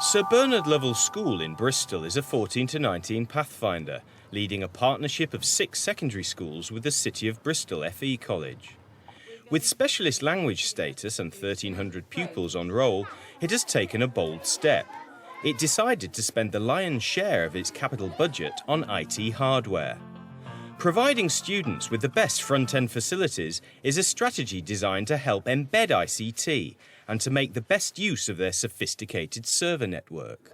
Sir Bernard Lovell School in Bristol is a 14 to 19 pathfinder, leading a partnership of 6 secondary schools with the City of Bristol FE College. With specialist language status and 1,300 pupils on roll, it has taken a bold step. It decided to spend the lion's share of its capital budget on IT hardware. Providing students with the best front-end facilities is a strategy designed to help embed ICT and to make the best use of their sophisticated server network.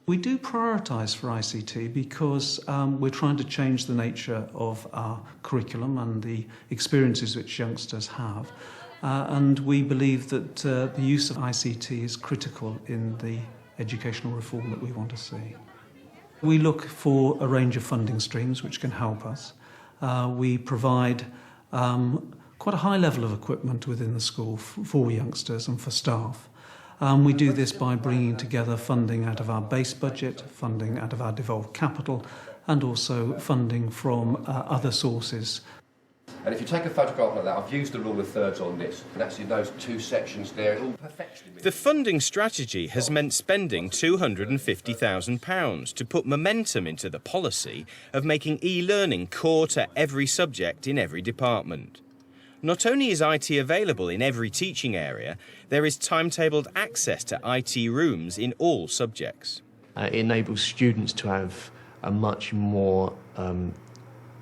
We do prioritise for ICT because we're trying to change the nature of our curriculum and the experiences which youngsters have. And we believe that the use of ICT is critical in the educational reform that we want to see. We look for a range of funding streams which can help us. We provide quite a high level of equipment within the school for youngsters and for staff. We do this by bringing together funding out of our base budget, funding out of our devolved capital, and also funding from other sources. And if you take a photograph like that, I've used the rule of thirds on this, and actually those 2 sections there, it all perfection. The funding strategy has meant spending £250,000 to put momentum into the policy of making e-learning core to every subject in every department. Not only is IT available in every teaching area, there is timetabled access to IT rooms in all subjects. It enables students to have a much more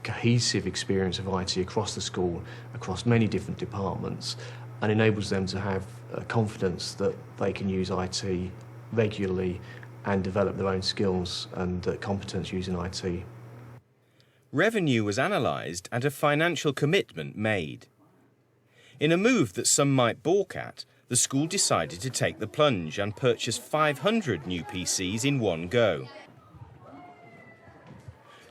cohesive experience of IT across the school, across many different departments, and enables them to have confidence that they can use IT regularly and develop their own skills and competence using IT. Revenue was analysed and a financial commitment made. In a move that some might balk at, the school decided to take the plunge and purchase 500 new PCs in one go.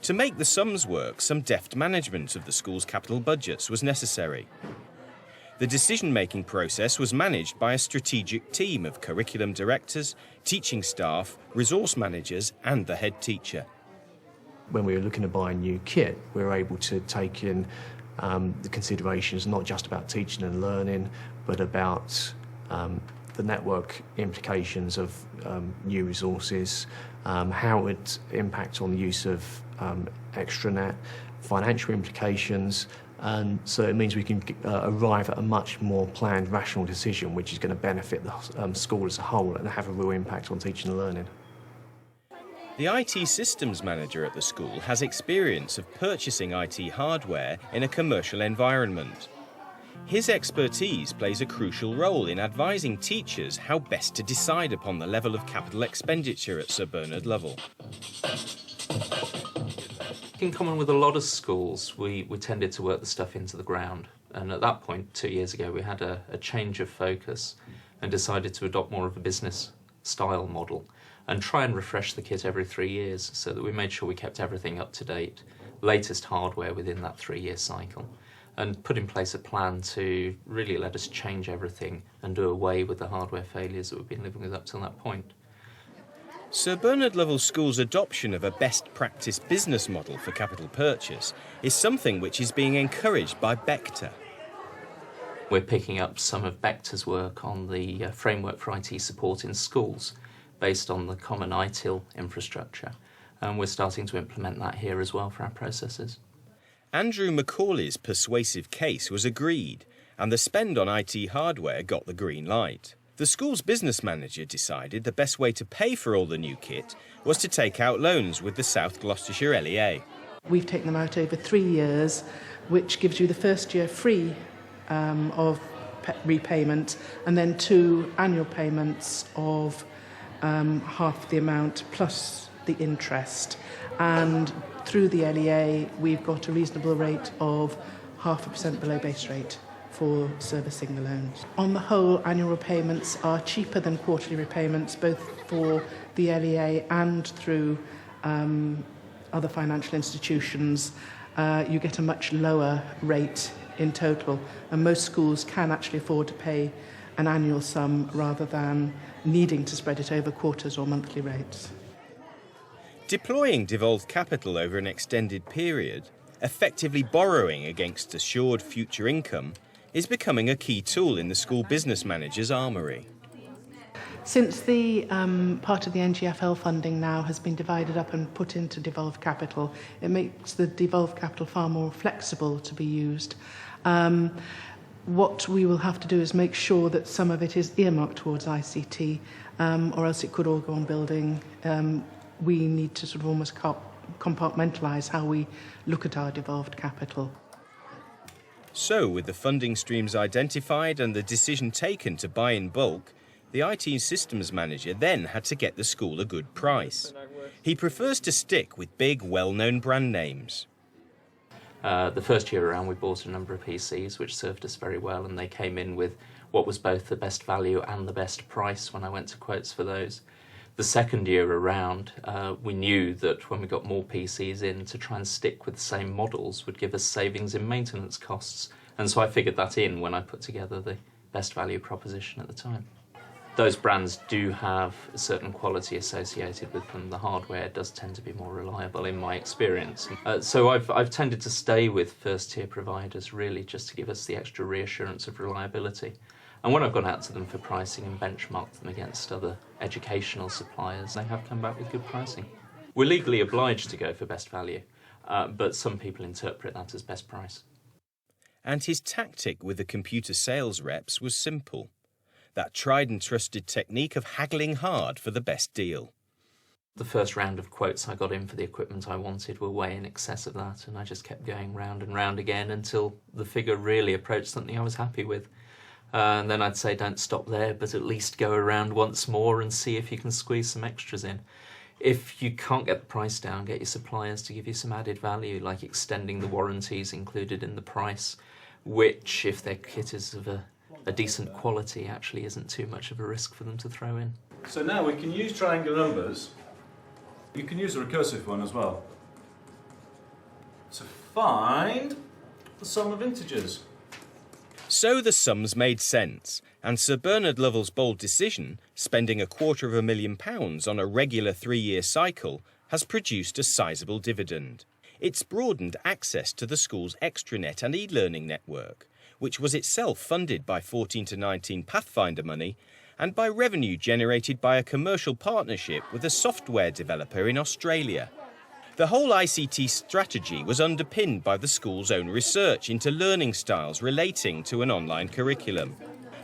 To make the sums work, some deft management of the school's capital budgets was necessary. The decision-making process was managed by a strategic team of curriculum directors, teaching staff, resource managers and the head teacher. When we were looking to buy a new kit, we were able to take in the considerations not just about teaching and learning, but about the network implications of new resources, how it would impact on the use of extranet, financial implications, and so it means we can arrive at a much more planned, rational decision which is going to benefit the school as a whole and have a real impact on teaching and learning. The IT systems manager at the school has experience of purchasing IT hardware in a commercial environment. His expertise plays a crucial role in advising teachers how best to decide upon the level of capital expenditure at Sir Bernard Lovell. In common with a lot of schools, we tended to work the stuff into the ground. And at that point, 2 years ago, we had a change of focus and decided to adopt more of a business style model and try and refresh the kit every 3 years so that we made sure we kept everything up to date, latest hardware within that 3-year cycle, and put in place a plan to really let us change everything and do away with the hardware failures that we've been living with up till that point. Sir Bernard Lovell School's adoption of a best practice business model for capital purchase is something which is being encouraged by Bector. We're picking up some of Bector's work on the framework for IT support in schools based on the common ITIL infrastructure, and we're starting to implement that here as well for our processes. Andrew Macaulay's persuasive case was agreed, and the spend on IT hardware got the green light. The school's business manager decided the best way to pay for all the new kit was to take out loans with the South Gloucestershire LEA. We've taken them out over 3 years, which gives you the first year free of repayment, and then 2 annual payments of half the amount plus the interest. And through the LEA, we've got a reasonable rate of 0.5% below base rate for servicing the loans. On the whole, annual repayments are cheaper than quarterly repayments, both for the LEA and through other financial institutions. You get a much lower rate in total, and most schools can actually afford to pay an annual sum rather than needing to spread it over quarters or monthly rates. Deploying devolved capital over an extended period, effectively borrowing against assured future income, is becoming a key tool in the school business manager's armoury. Since the part of the NGFL funding now has been divided up and put into devolved capital, it makes the devolved capital far more flexible to be used. What we will have to do is make sure that some of it is earmarked towards ICT, or else it could all go on building. We need to sort of almost compartmentalise how we look at our devolved capital. So, with the funding streams identified and the decision taken to buy in bulk, the IT systems manager then had to get the school a good price. He prefers to stick with big, well-known brand names. The first year around we bought a number of PCs which served us very well, and they came in with what was both the best value and the best price when I went to quotes for those. The second year around we knew that when we got more PCs in, to try and stick with the same models would give us savings in maintenance costs, and so I figured that in when I put together the best value proposition at the time. Those brands do have a certain quality associated with them. The hardware does tend to be more reliable in my experience. So I've tended to stay with first-tier providers really just to give us the extra reassurance of reliability. And when I've gone out to them for pricing and benchmarked them against other educational suppliers, they have come back with good pricing. We're legally obliged to go for best value, but some people interpret that as best price. And his tactic with the computer sales reps was simple. That tried and trusted technique of haggling hard for the best deal. The first round of quotes I got in for the equipment I wanted were way in excess of that, and I just kept going round and round again until the figure really approached something I was happy with. And then I'd say don't stop there, but at least go around once more and see if you can squeeze some extras in. If you can't get the price down, get your suppliers to give you some added value, like extending the warranties included in the price, which, if their kit is of a decent quality, actually isn't too much of a risk for them to throw in. So now we can use triangular numbers. You can use a recursive one as well to find the sum of integers. So the sums made sense, and Sir Bernard Lovell's bold decision, spending £250,000 on a regular 3-year cycle, has produced a sizable dividend. It's broadened access to the school's extranet and e-learning network, which was itself funded by 14 to 19 Pathfinder money and by revenue generated by a commercial partnership with a software developer in Australia. The whole ICT strategy was underpinned by the school's own research into learning styles relating to an online curriculum.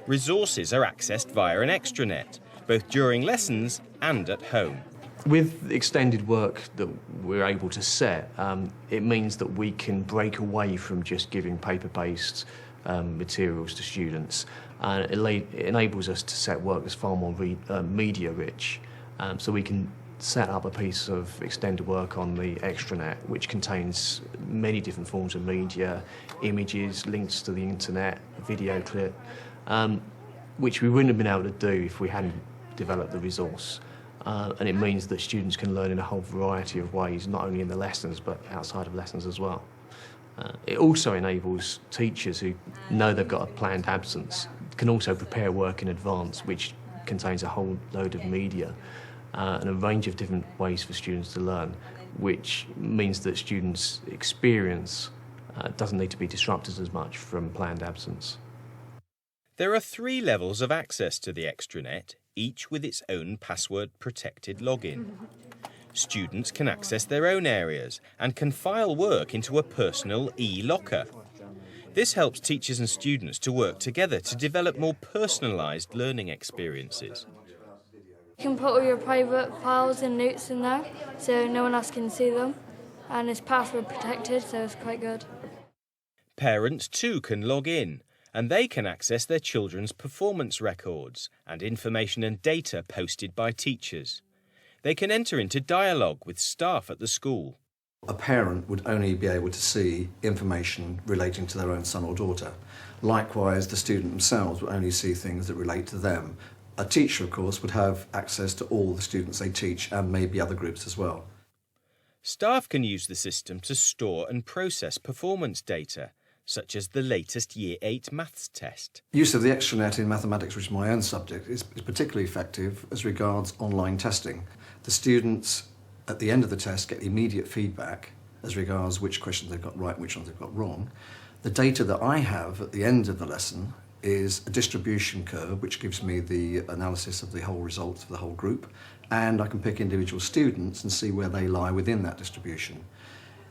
Resources are accessed via an extranet, both during lessons and at home. With extended work that we're able to set, it means that we can break away from just giving paper-based materials to students, and it enables us to set work that's far more media rich. So we can set up a piece of extended work on the extranet which contains many different forms of media, images, links to the internet, video clip, which we wouldn't have been able to do if we hadn't developed the resource. And it means that students can learn in a whole variety of ways, not only in the lessons but outside of lessons as well. It also enables teachers who know they've got a planned absence can also prepare work in advance, which contains a whole load of media and a range of different ways for students to learn, which means that students' experience doesn't need to be disrupted as much from planned absence. There are 3 levels of access to the extranet, each with its own password-protected login. Students can access their own areas and can file work into a personal e-locker. This helps teachers and students to work together to develop more personalised learning experiences. You can put all your private files and notes in there, so no one else can see them, and it's password protected, so it's quite good. Parents too can log in, and they can access their children's performance records and information and data posted by teachers. They can enter into dialogue with staff at the school. A parent would only be able to see information relating to their own son or daughter. Likewise, the student themselves would only see things that relate to them. A teacher, of course, would have access to all the students they teach and maybe other groups as well. Staff can use the system to store and process performance data, such as the latest Year 8 maths test. Use of the extranet in mathematics, which is my own subject, is particularly effective as regards online testing. The students at the end of the test get immediate feedback as regards which questions they've got right and which ones they've got wrong. The data that I have at the end of the lesson is a distribution curve which gives me the analysis of the whole results of the whole group, and I can pick individual students and see where they lie within that distribution.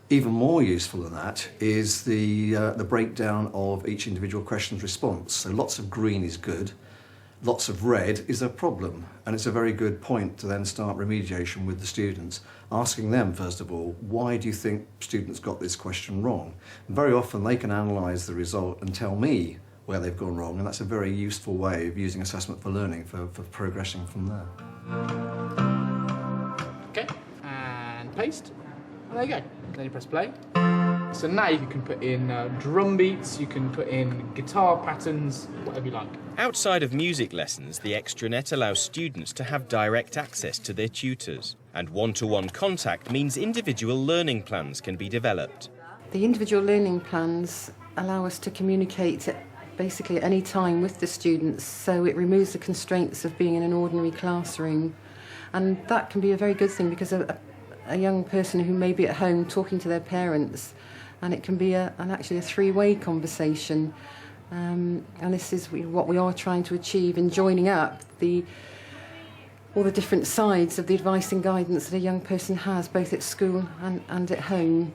Even more useful than that is the breakdown of each individual question's response. So lots of green is good, lots of red is a problem, and it's a very good point to then start remediation with the students, asking them first of all, why do you think students got this question wrong? And very often they can analyse the result and tell me where they've gone wrong, and that's a very useful way of using assessment for learning for progressing from there. Okay, and paste. And there you go. Then you press play. So now you can put in drum beats, you can put in guitar patterns, whatever you like. Outside of music lessons, the extranet allows students to have direct access to their tutors, and one-to-one contact means individual learning plans can be developed. The individual learning plans allow us to communicate basically at any time with the students, so it removes the constraints of being in an ordinary classroom, and that can be a very good thing because a young person who may be at home talking to their parents, and it can be actually a three-way conversation, and this is what we are trying to achieve in joining up all the different sides of the advice and guidance that a young person has both at school and at home.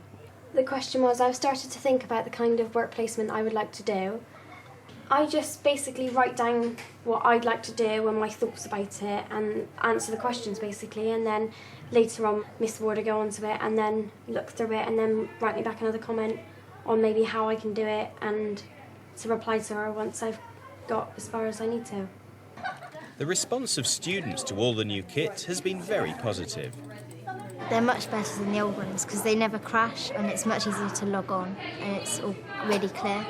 The question was, I've started to think about the kind of work placement I would like to do. I just basically write down what I'd like to do and my thoughts about it and answer the questions basically, and then later on Miss Ward will go on to it and then look through it and then write me back another comment on maybe how I can do it and to reply to her once I've got as far as I need to. The response of students to all the new kit has been very positive. They're much better than the old ones because they never crash and it's much easier to log on and it's all really clear.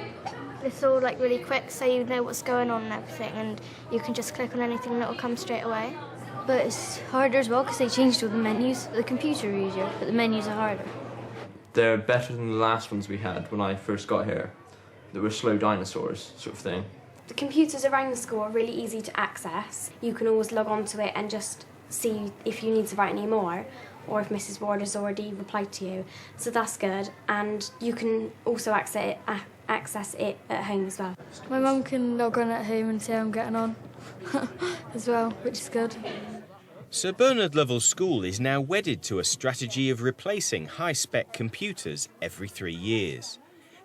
It's all like really quick, so you know what's going on and everything, and you can just click on anything and it'll come straight away. But it's harder as well because they changed all the menus. The computer are easier, but the menus are harder. They're better than the last ones we had when I first got here. They were slow dinosaurs sort of thing. The computers around the school are really easy to access. You can always log on to it and just see if you need to write any more, or if Mrs. Ward has already replied to you. So that's good, and you can also access it at home as well. My mum can log on at home and see how I'm getting on as well, which is good. Sir Bernard Lovell School is now wedded to a strategy of replacing high-spec computers every 3 years.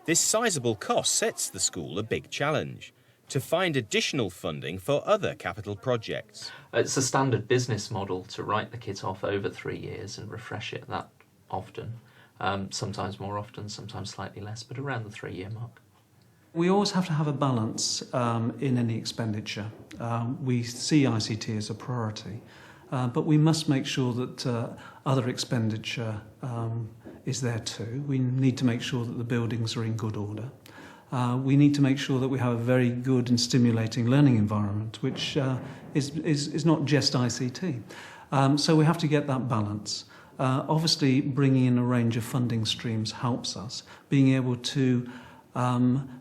This sizable cost sets the school a big challenge: to find additional funding for other capital projects. It's a standard business model to write the kit off over 3 years and refresh it that often. Sometimes more often, sometimes slightly less, but around the 3-year mark. We always have to have a balance in any expenditure. We see ICT as a priority, but we must make sure that other expenditure is there too. We need to make sure that the buildings are in good order. We need to make sure that we have a very good and stimulating learning environment, which is not just ICT. So we have to get that balance. Obviously, bringing in a range of funding streams helps us. Being able to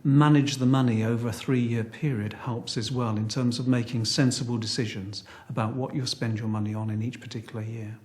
manage the money over a 3-year period helps as well in terms of making sensible decisions about what you spend your money on in each particular year.